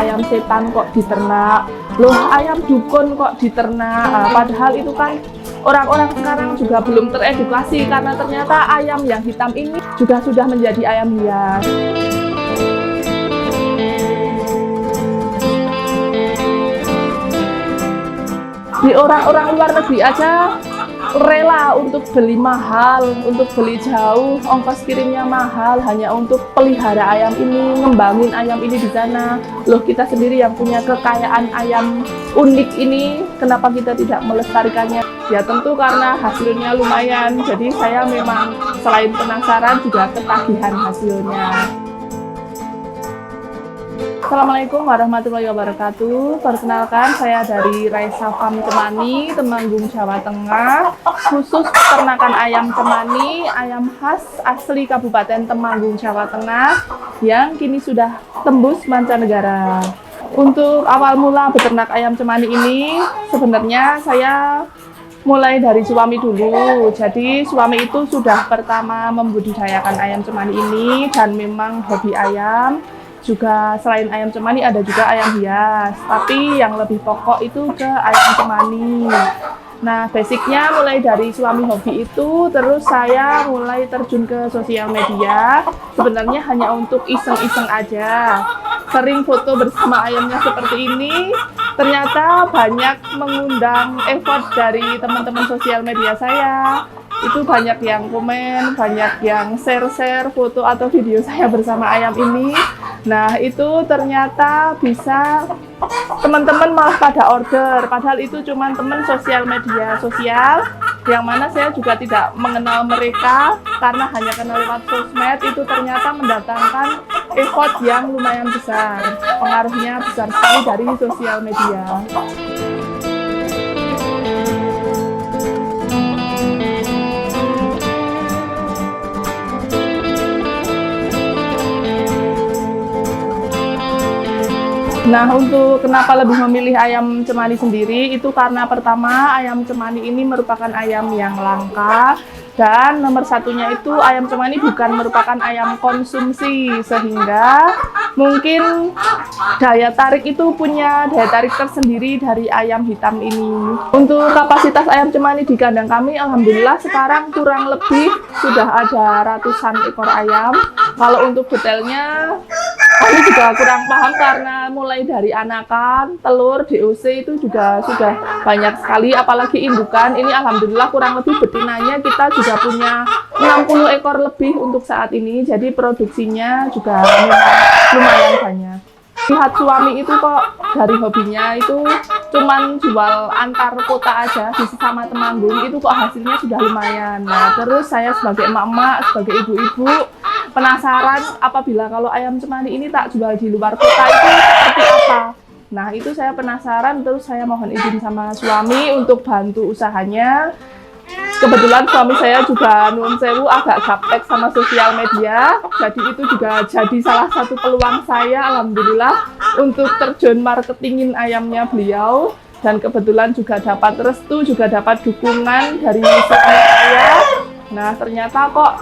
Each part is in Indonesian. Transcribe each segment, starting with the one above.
ayam setan kok diternak, loh ayam dukun kok diternak. Padahal itu kan orang-orang sekarang juga belum teredukasi karena ternyata ayam yang hitam ini juga sudah menjadi ayam hias. Di orang-orang luar negeri aja rela untuk beli mahal, untuk beli jauh, ongkos kirimnya mahal hanya untuk pelihara ayam ini, ngembangin ayam ini di sana. Loh, kita sendiri yang punya kekayaan ayam unik ini, kenapa kita tidak melestarikannya? Ya tentu karena hasilnya lumayan, jadi saya memang selain penasaran juga ketagihan hasilnya. Assalamualaikum warahmatullahi wabarakatuh. Perkenalkan, saya dari Raisa Farm Cemani, Temanggung, Jawa Tengah. Khusus peternakan ayam cemani, ayam khas asli Kabupaten Temanggung, Jawa Tengah, yang kini sudah tembus mancanegara. Untuk awal mula beternak ayam cemani ini, sebenarnya saya mulai dari suami dulu. Jadi suami itu sudah pertama membudidayakan ayam cemani ini dan memang hobi ayam. Juga selain ayam cemani ada juga ayam hias, tapi yang lebih pokok itu ke ayam cemani. Nah, basicnya mulai dari suami hobi itu, terus saya mulai terjun ke sosial media. Sebenarnya hanya untuk iseng-iseng aja. Sering foto bersama ayamnya seperti ini, ternyata banyak mengundang effort dari teman-teman sosial media saya. Itu banyak yang komen, banyak yang share-share foto atau video saya bersama ayam ini. Nah, itu ternyata bisa teman-teman malah pada order, padahal itu cuma teman sosial media sosial, yang mana saya juga tidak mengenal mereka, karena hanya kenal lewat sosmed. Itu ternyata mendatangkan effort yang lumayan besar, pengaruhnya besar sekali dari sosial media. Nah, untuk kenapa lebih memilih ayam cemani sendiri, itu karena pertama ayam cemani ini merupakan ayam yang langka, dan nomor satunya itu ayam cemani bukan merupakan ayam konsumsi, sehingga mungkin daya tarik itu punya daya tarik tersendiri dari ayam hitam ini. Untuk kapasitas ayam cemani di kandang kami, alhamdulillah sekarang kurang lebih sudah ada ratusan ekor ayam. Kalau untuk detailnya kami juga kurang paham karena mulai dari anakan, telur, DOC itu juga sudah banyak sekali, apalagi indukan. Ini alhamdulillah kurang lebih betinanya kita juga punya 60 ekor lebih untuk saat ini, jadi produksinya juga lumayan banyak. Lihat suami itu kok dari hobinya itu cuman jual antar kota aja di sesama Temanggung, itu kok hasilnya sudah lumayan. Nah, terus saya sebagai emak-emak, sebagai ibu-ibu penasaran apabila kalau ayam cemani ini tak jual di luar kota itu seperti apa. Nah, itu saya penasaran, terus saya mohon izin sama suami untuk bantu usahanya. Kebetulan suami saya juga nuwun sewu agak gaptek sama sosial media, jadi itu juga jadi salah satu peluang saya alhamdulillah untuk terjun marketingin ayamnya beliau. Dan kebetulan juga dapat restu, juga dapat dukungan dari suami saya. Nah, ternyata kok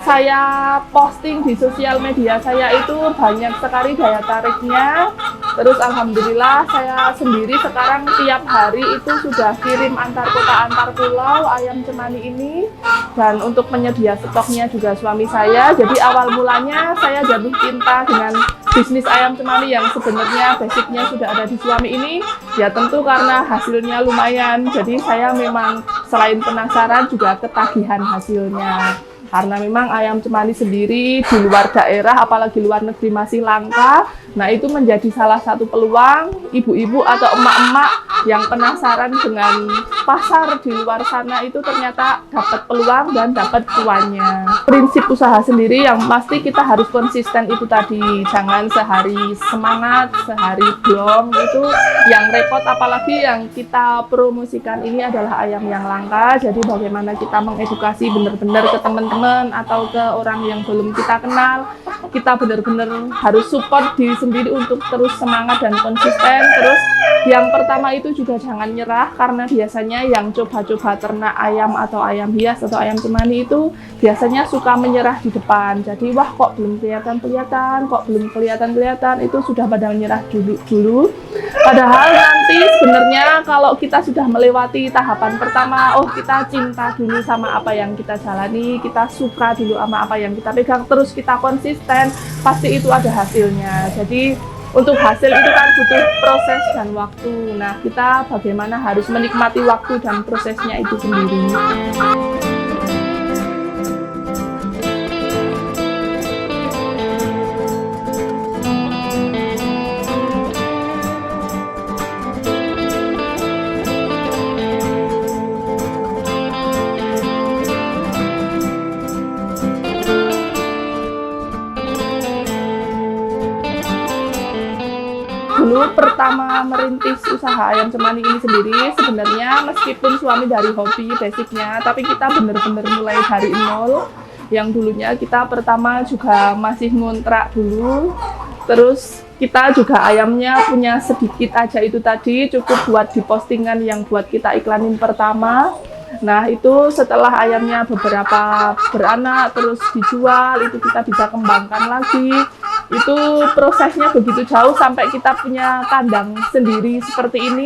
saya posting di sosial media saya itu banyak sekali daya tariknya. Terus alhamdulillah saya sendiri sekarang tiap hari itu sudah kirim antar kota antar pulau ayam cemani ini. Dan untuk penyedia stoknya juga suami saya. Jadi awal mulanya saya jatuh cinta dengan bisnis ayam cemani yang sebenarnya basicnya sudah ada di suami ini. Ya tentu karena hasilnya lumayan. Jadi saya memang selain penasaran juga ketagihan hasilnya. Karena memang ayam cemani sendiri di luar daerah, apalagi luar negeri masih langka. Nah, itu menjadi salah satu peluang ibu-ibu atau emak-emak yang penasaran dengan pasar di luar sana, itu ternyata dapat peluang dan dapat cuannya. Prinsip usaha sendiri yang pasti kita harus konsisten itu tadi. Jangan sehari semangat, sehari blong, itu yang repot. Apalagi yang kita promosikan ini adalah ayam yang langka. Jadi bagaimana kita mengedukasi benar-benar ke teman-teman atau ke orang yang belum kita kenal, kita benar-benar harus support diri sendiri untuk terus semangat dan konsisten. Terus yang pertama itu itu juga jangan nyerah, karena biasanya yang coba-coba ternak ayam atau ayam hias atau ayam cemani itu biasanya suka menyerah di depan. Jadi wah kok belum kelihatan-kelihatan, kok belum kelihatan-kelihatan, itu sudah pada menyerah dulu. Padahal nanti sebenarnya kalau kita sudah melewati tahapan pertama, oh kita cinta dulu sama apa yang kita jalani, kita suka dulu sama apa yang kita pegang, terus kita konsisten, pasti itu ada hasilnya. Jadi untuk hasil itu kan butuh proses dan waktu. Nah, kita bagaimana harus menikmati waktu dan prosesnya itu sendiri. Dulu pertama merintis usaha ayam cemani ini sendiri, sebenarnya meskipun suami dari hobi basicnya, tapi kita benar-benar mulai dari nol. Yang dulunya kita pertama juga masih ngontrak dulu, terus kita juga ayamnya punya sedikit aja, itu tadi cukup buat di postingan yang buat kita iklanin pertama. Nah itu setelah ayamnya beberapa beranak terus dijual, itu kita bisa kembangkan lagi. Itu prosesnya begitu jauh sampai kita punya kandang sendiri seperti ini.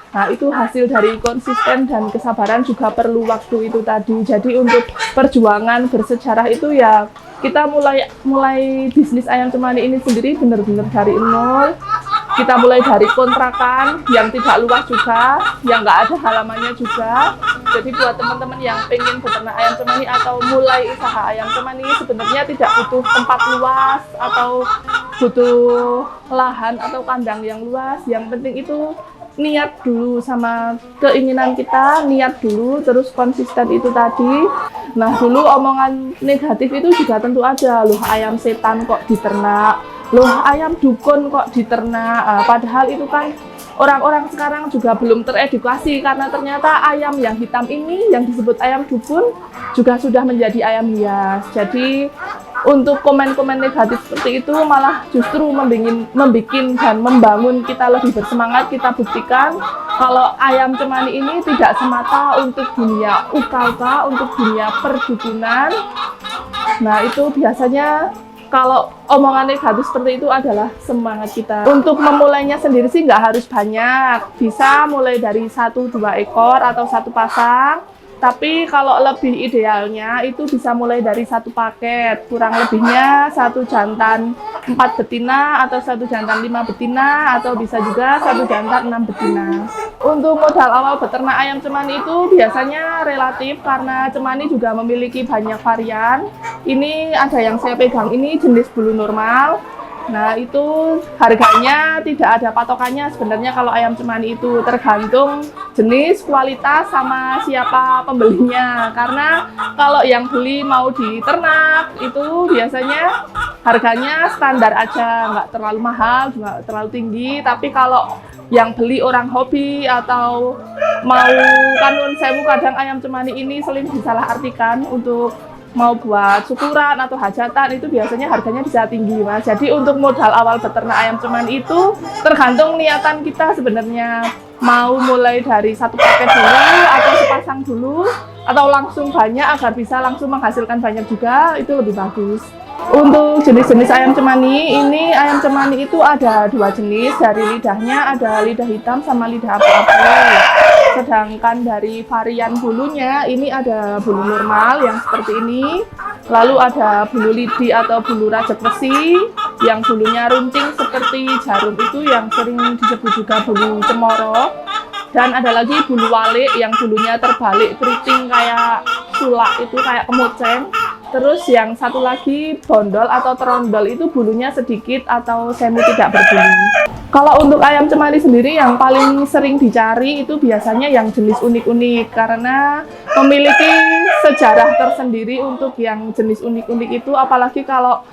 Nah itu hasil dari konsisten dan kesabaran, juga perlu waktu itu tadi. Jadi untuk perjuangan bersejarah itu ya kita mulai bisnis ayam cemani ini sendiri benar-benar dari nol. Kita mulai dari kontrakan yang tidak luas juga, yang nggak ada halamannya juga. Jadi buat teman-teman yang pengen beternak ayam cemani atau mulai usaha ayam cemani, sebenarnya tidak butuh tempat luas atau butuh lahan atau kandang yang luas. Yang penting itu niat dulu sama keinginan kita, niat dulu, terus konsisten itu tadi. Nah dulu omongan negatif itu juga tentu ada, loh ayam setan kok diternak, loh ayam dukun kok diternak. Padahal itu kan orang-orang sekarang juga belum teredukasi, karena ternyata ayam yang hitam ini yang disebut ayam dukun juga sudah menjadi ayam hias. Jadi untuk komen-komen negatif seperti itu malah justru membuat dan membangun kita lebih bersemangat. Kita buktikan kalau ayam cemani ini tidak semata untuk dunia uka-uka, untuk dunia perdukunan. Nah itu biasanya kalau omongan negatif seperti itu adalah semangat kita. Untuk memulainya sendiri sih nggak harus banyak, bisa mulai dari 1-2 ekor atau 1 pasang. Tapi kalau lebih idealnya itu bisa mulai dari 1 paket, kurang lebihnya 1 jantan 4 betina atau 1 jantan 5 betina, atau bisa juga 1 jantan 6 betina. Untuk modal awal beternak ayam cemani itu biasanya relatif, karena cemani juga memiliki banyak varian. Ini ada yang saya pegang ini jenis bulu normal. Nah itu harganya tidak ada patokannya sebenarnya. Kalau ayam cemani itu tergantung jenis, kualitas, sama siapa pembelinya. Karena kalau yang beli mau diternak itu biasanya harganya standar aja, nggak terlalu mahal, nggak terlalu tinggi. Tapi kalau yang beli orang hobi atau mau kanun sewu, kadang ayam cemani ini sering disalahartikan untuk mau buat syukuran atau hajatan, itu biasanya harganya bisa tinggi Mas. Jadi untuk modal awal beternak ayam cemani itu tergantung niatan kita sebenarnya. Mau mulai dari 1 paket dulu atau sepasang dulu, atau langsung banyak agar bisa langsung menghasilkan banyak juga, itu lebih bagus. Untuk jenis-jenis ayam cemani, ini ayam cemani itu ada 2 jenis. Dari lidahnya ada lidah hitam sama lidah abu-abu. Sedangkan dari varian bulunya ini ada bulu normal yang seperti ini. Lalu ada bulu lidi atau bulu rajak besi yang bulunya runcing seperti jarum, itu yang sering disebut juga bulu cemoro. Dan ada lagi bulu walik yang bulunya terbalik keriting kayak sulak, itu kayak kemoceng. Terus yang satu lagi bondol atau trondol, itu bulunya sedikit atau semi tidak berbulu. Kalau untuk ayam cemani sendiri yang paling sering dicari itu biasanya yang jenis unik-unik, karena memiliki sejarah tersendiri untuk yang jenis unik-unik itu. Apalagi kalau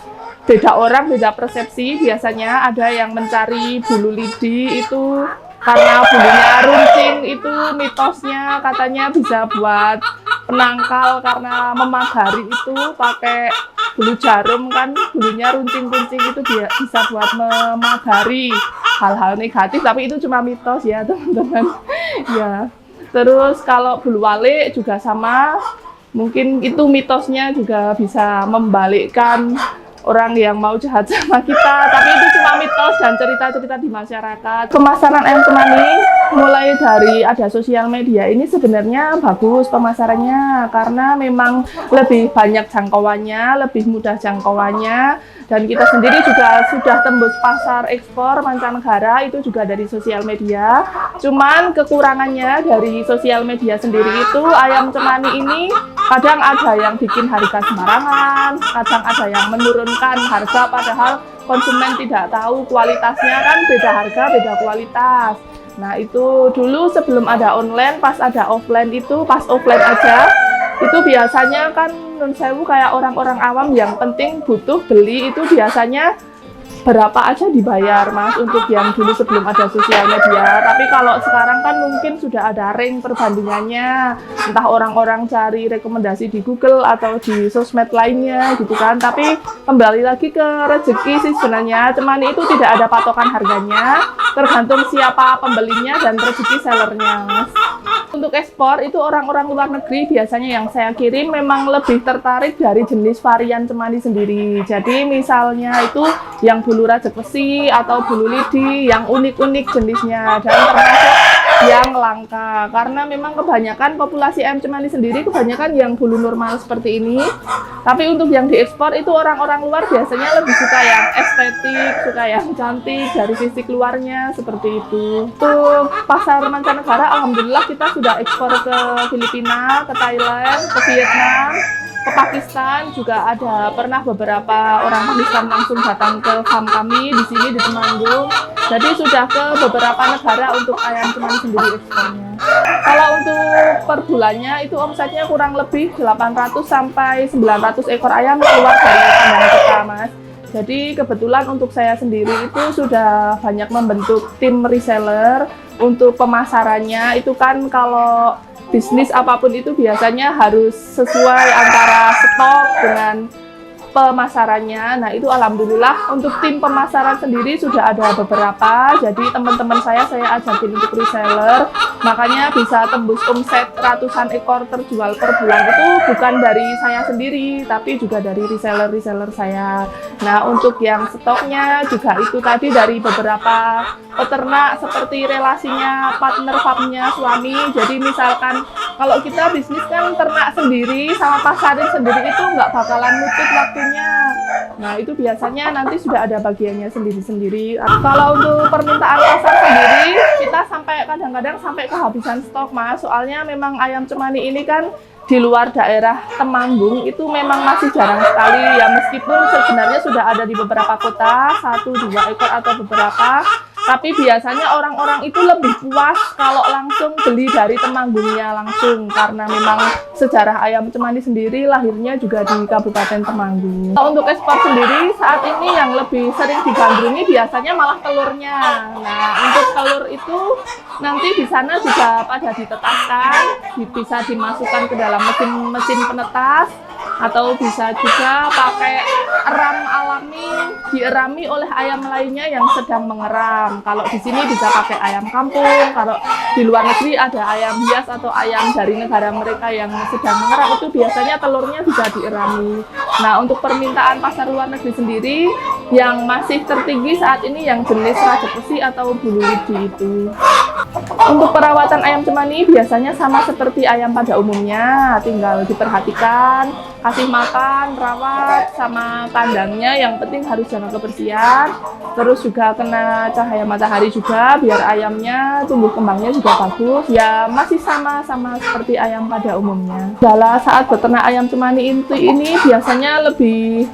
beda orang, beda persepsi, biasanya ada yang mencari bulu lidi itu karena bulunya runcing, itu mitosnya katanya bisa buat penangkal, karena memagari itu pakai bulu jarum kan, bulunya runcing-runcing itu bisa buat memagari. hal-hal negatif, tapi itu cuma mitos ya teman-teman. Ya. Terus kalau bulu walik juga sama, mungkin itu mitosnya juga bisa membalikkan orang yang mau jahat sama kita, tapi itu cuma mitos dan cerita-cerita di masyarakat. Pemasaran ayam cemani mulai dari ada sosial media ini sebenarnya bagus pemasarannya, karena memang lebih banyak jangkauannya, lebih mudah jangkauannya, dan kita sendiri juga sudah tembus pasar ekspor mancanegara itu juga dari sosial media. Cuman kekurangannya dari sosial media sendiri itu ayam cemani ini kadang ada yang bikin harga sembarangan, kadang ada yang menurunkan harga padahal konsumen tidak tahu kualitasnya, kan beda harga beda kualitas. Nah itu dulu sebelum ada online, pas ada offline itu, pas offline aja itu biasanya kan nun sewu kayak orang-orang awam yang penting butuh beli itu biasanya berapa aja dibayar Mas untuk yang dulu sebelum ada sosial media. Tapi kalau sekarang kan mungkin sudah ada rank perbandingannya, entah orang-orang cari rekomendasi di Google atau di sosmed lainnya gitu kan. Tapi kembali lagi ke rezeki sih sebenarnya, cemani itu tidak ada patokan harganya, tergantung siapa pembelinya dan rezeki sellernya Mas. Untuk ekspor itu orang-orang luar negeri biasanya yang saya kirim memang lebih tertarik dari jenis varian cemani sendiri. Jadi misalnya itu yang bulu rajak besi atau bulu lidi yang unik-unik jenisnya, dan termasuk yang langka karena memang kebanyakan populasi ayam cemani sendiri kebanyakan yang bulu normal seperti ini. Tapi untuk yang diekspor itu orang-orang luar biasanya lebih suka yang estetik, suka yang cantik dari fisik luarnya seperti itu. Untuk pasar mancanegara alhamdulillah kita sudah ekspor ke Filipina, ke Thailand, ke Vietnam, ke Pakistan juga ada, pernah beberapa orang Pakistan langsung datang ke farm kami di sini di Temanggung. Jadi sudah ke beberapa negara untuk ayam cemani sendiri ekspornya. Kalau untuk per bulannya itu omsetnya kurang lebih 800 sampai 900 ekor ayam keluar dari kandang kita Mas. Jadi kebetulan untuk saya sendiri itu sudah banyak membentuk tim reseller. Untuk pemasarannya itu kan kalau bisnis apapun itu biasanya harus sesuai antara stok dengan pemasarannya. Nah itu alhamdulillah untuk tim pemasaran sendiri sudah ada beberapa. Jadi teman-teman saya ajakin untuk reseller, makanya bisa tembus omset ratusan ekor terjual per bulan itu bukan dari saya sendiri, tapi juga dari reseller saya. Nah untuk yang stoknya juga itu tadi dari beberapa peternak seperti relasinya partner farmnya suami. Jadi misalkan kalau kita bisnis kan ternak sendiri sama pasarin sendiri itu nggak bakalan nutut waktunya. Nah itu biasanya nanti sudah ada bagiannya sendiri-sendiri. Kalau untuk permintaan pasar sendiri kita sampai kadang-kadang sampai kehabisan stok Mas. Soalnya memang ayam cemani ini kan di luar daerah Temanggung itu memang masih jarang sekali ya, meskipun sebenarnya sudah ada di beberapa kota 1-2 ekor atau beberapa, tapi biasanya orang-orang itu lebih puas kalau langsung beli dari Temanggungnya langsung, karena memang sejarah ayam cemani sendiri lahirnya juga di Kabupaten Temanggung. Untuk ekspor sendiri saat ini yang lebih sering digandrungi biasanya malah telurnya. Nah untuk telur itu nanti di sana juga pada ditetaskan, bisa dimasukkan ke dalam mesin penetas, atau bisa juga pakai eram alami, dierami oleh ayam lainnya yang sedang mengeram. Kalau di sini bisa pakai ayam kampung, kalau di luar negeri ada ayam hias atau ayam dari negara mereka yang sedang mengeram, itu biasanya telurnya bisa dierami. Nah untuk permintaan pasar luar negeri sendiri yang masih tertinggi saat ini yang jenis rajak besi atau bulu lidi itu. Untuk perawatan ayam cemani biasanya sama seperti ayam pada umumnya, tinggal diperhatikan, kasih makan, rawat, sama kandangnya yang penting harus jaga kebersihan. Terus juga kena cahaya matahari juga biar ayamnya tumbuh kembangnya juga bagus. Ya masih sama-sama seperti ayam pada umumnya. Kendala saat beternak ayam cemani ini biasanya lebih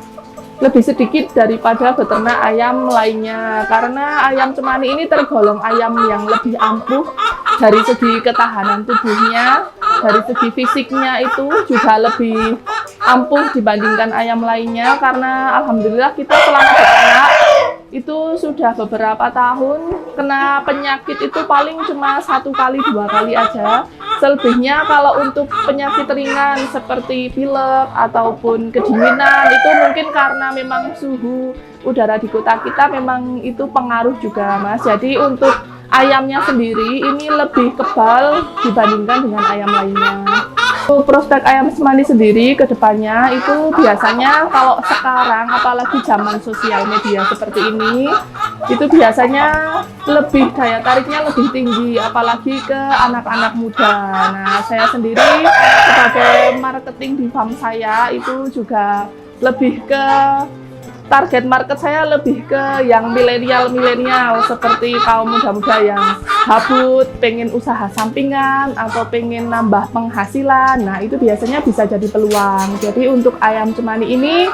sedikit daripada beternak ayam lainnya, karena ayam cemani ini tergolong ayam yang lebih ampuh dari segi ketahanan tubuhnya, dari segi fisiknya itu juga lebih ampuh dibandingkan ayam lainnya, karena alhamdulillah kita selama beternak itu sudah beberapa tahun kena penyakit itu paling cuma 1 kali 2 kali aja. Selebihnya kalau untuk penyakit ringan seperti pilek ataupun kedinginan itu mungkin karena memang suhu udara di kota kita memang itu pengaruh juga Mas. Jadi untuk ayamnya sendiri ini lebih kebal dibandingkan dengan ayam lainnya. Prospek ayam cemani sendiri ke depannya itu biasanya kalau sekarang apalagi zaman sosial media seperti ini itu biasanya lebih daya tariknya lebih tinggi apalagi ke anak-anak muda. Nah, saya sendiri sebagai marketing di farm saya itu juga lebih ke target market saya lebih ke yang milenial seperti kaum muda-muda yang gabut, pengen usaha sampingan atau pengen nambah penghasilan. Nah, itu biasanya bisa jadi peluang. Jadi untuk ayam cemani ini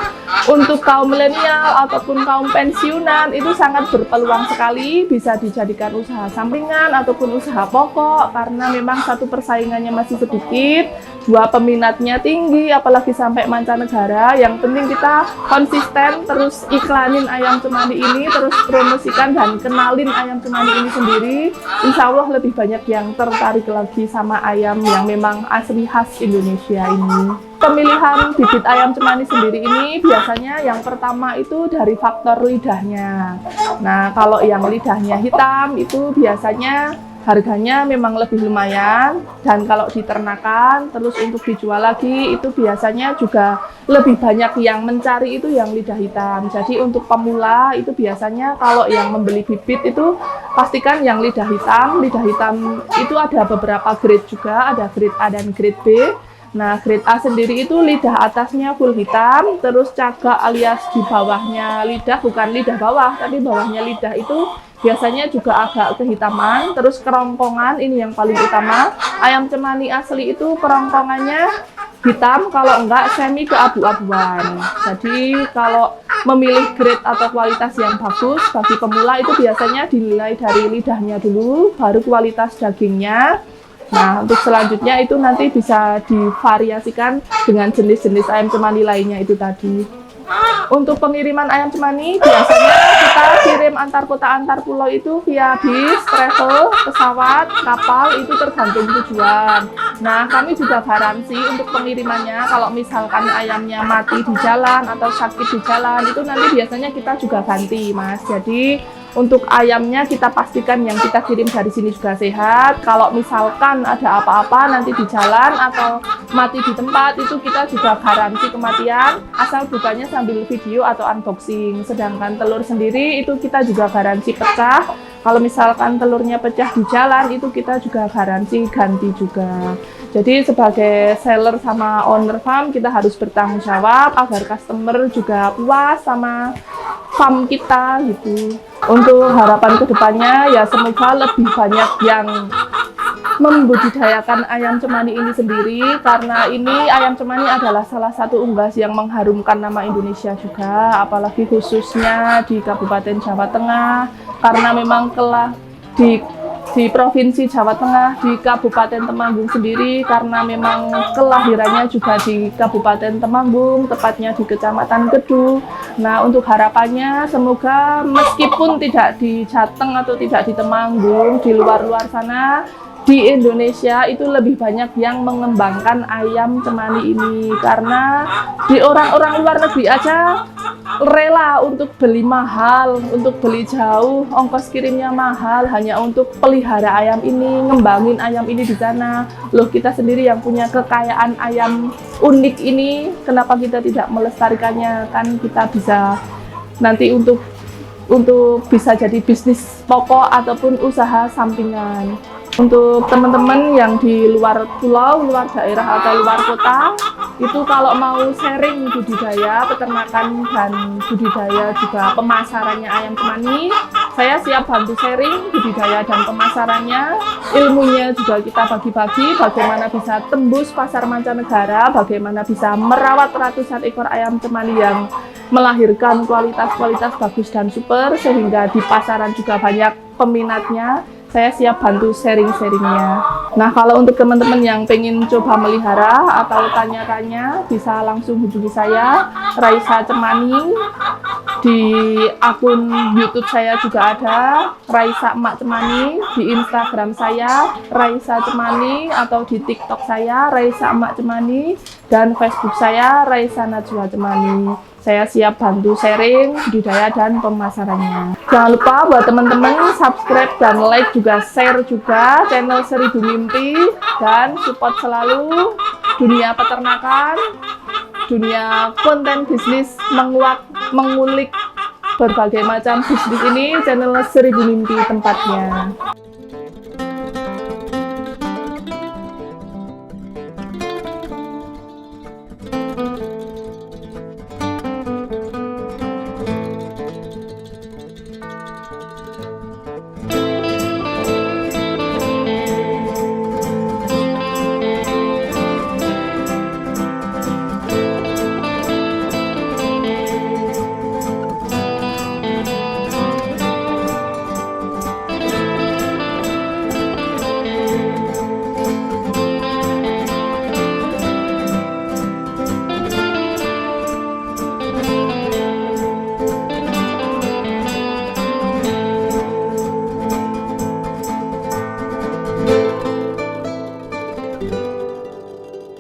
untuk kaum milenial ataupun kaum pensiunan itu sangat berpeluang sekali bisa dijadikan usaha sampingan ataupun usaha pokok karena memang satu persaingannya masih sedikit, dua peminatnya tinggi apalagi sampai mancanegara. Yang penting kita konsisten terus iklanin ayam cemani ini, terus promosikan dan kenalin ayam cemani ini sendiri. Insya Allah lebih banyak yang tertarik lagi sama ayam yang memang asli khas Indonesia ini. Pemilihan bibit ayam cemani sendiri ini biasanya yang pertama itu dari faktor lidahnya. Nah, kalau yang lidahnya hitam itu biasanya harganya memang lebih lumayan, dan kalau diternakan terus untuk dijual lagi itu biasanya juga lebih banyak yang mencari itu yang lidah hitam. Jadi untuk pemula itu biasanya kalau yang membeli bibit itu pastikan yang lidah hitam. Lidah hitam itu ada beberapa grade juga, ada grade A dan grade B. Nah, grade A sendiri itu lidah atasnya full hitam, terus cagak alias di bawahnya lidah, bukan lidah bawah, tapi bawahnya lidah itu biasanya juga agak kehitaman. Terus kerongkongan ini yang paling utama. Ayam cemani asli itu kerongkongannya hitam, kalau enggak semi keabu-abuan. Jadi kalau memilih grade atau kualitas yang bagus bagi pemula itu biasanya dinilai dari lidahnya dulu, baru kualitas dagingnya. Nah, untuk selanjutnya itu nanti bisa divariasikan dengan jenis-jenis ayam cemani lainnya itu tadi. Untuk pengiriman ayam cemani biasanya kita kirim antar kota antar pulau itu via bis, travel, pesawat, kapal, itu tergantung tujuan. Nah, kami juga garansi untuk pengirimannya kalau misalkan ayamnya mati di jalan atau sakit di jalan itu nanti biasanya kita juga ganti Mas. Jadi untuk ayamnya kita pastikan yang kita kirim dari sini juga sehat. Kalau misalkan ada apa-apa nanti di jalan atau mati di tempat itu kita juga garansi kematian asal bukannya sambil video atau unboxing. Sedangkan telur sendiri itu kita juga garansi pecah. Kalau misalkan telurnya pecah di jalan itu kita juga garansi ganti juga. Jadi sebagai seller sama owner farm kita harus bertanggung jawab agar customer juga puas sama farm kita gitu. Untuk harapan kedepannya ya semoga lebih banyak yang membudidayakan ayam cemani ini sendiri, karena ini ayam cemani adalah salah satu unggas yang mengharumkan nama Indonesia juga, apalagi khususnya di Kabupaten Jawa Tengah, karena memang telah di Provinsi Jawa Tengah, di Kabupaten Temanggung sendiri, karena memang kelahirannya juga di Kabupaten Temanggung, tepatnya di Kecamatan Kedu. Nah, untuk harapannya semoga meskipun tidak di Jateng atau tidak di Temanggung, di luar-luar sana, di Indonesia itu lebih banyak yang mengembangkan ayam cemani ini, karena di orang-orang luar negeri aja rela untuk beli mahal, untuk beli jauh, ongkos kirimnya mahal hanya untuk pelihara ayam ini, ngembangin ayam ini di sana. Loh, kita sendiri yang punya kekayaan ayam unik ini, kenapa kita tidak melestarikannya? Kan kita bisa nanti untuk bisa jadi bisnis pokok ataupun usaha sampingan. Untuk teman-teman yang di luar pulau, luar daerah atau luar kota, itu kalau mau sharing budidaya, peternakan dan budidaya juga pemasarannya ayam cemani, saya siap bantu sharing budidaya dan pemasarannya. Ilmunya juga kita bagi-bagi, bagaimana bisa tembus pasar mancanegara, bagaimana bisa merawat ratusan ekor ayam cemani yang melahirkan kualitas-kualitas bagus dan super, sehingga di pasaran juga banyak peminatnya. Saya siap bantu sharing-sharingnya. Nah, kalau untuk teman-teman yang pengen coba melihara atau tanya-tanya, bisa langsung hubungi saya, Raisa Cemani, Di akun YouTube saya juga ada Raisa Emak Cemani, di Instagram saya Raisa Cemani, atau di TikTok saya Raisa Emak Cemani, dan Facebook saya Raisa Najwa Cemani. Saya siap bantu sharing, budidaya, dan pemasarannya. Jangan lupa buat teman-teman subscribe dan like juga share juga channel Seribu Mimpi, dan support selalu dunia peternakan, dunia konten bisnis, mengulik berbagai macam bisnis ini. Channel Seribu Mimpi tempatnya.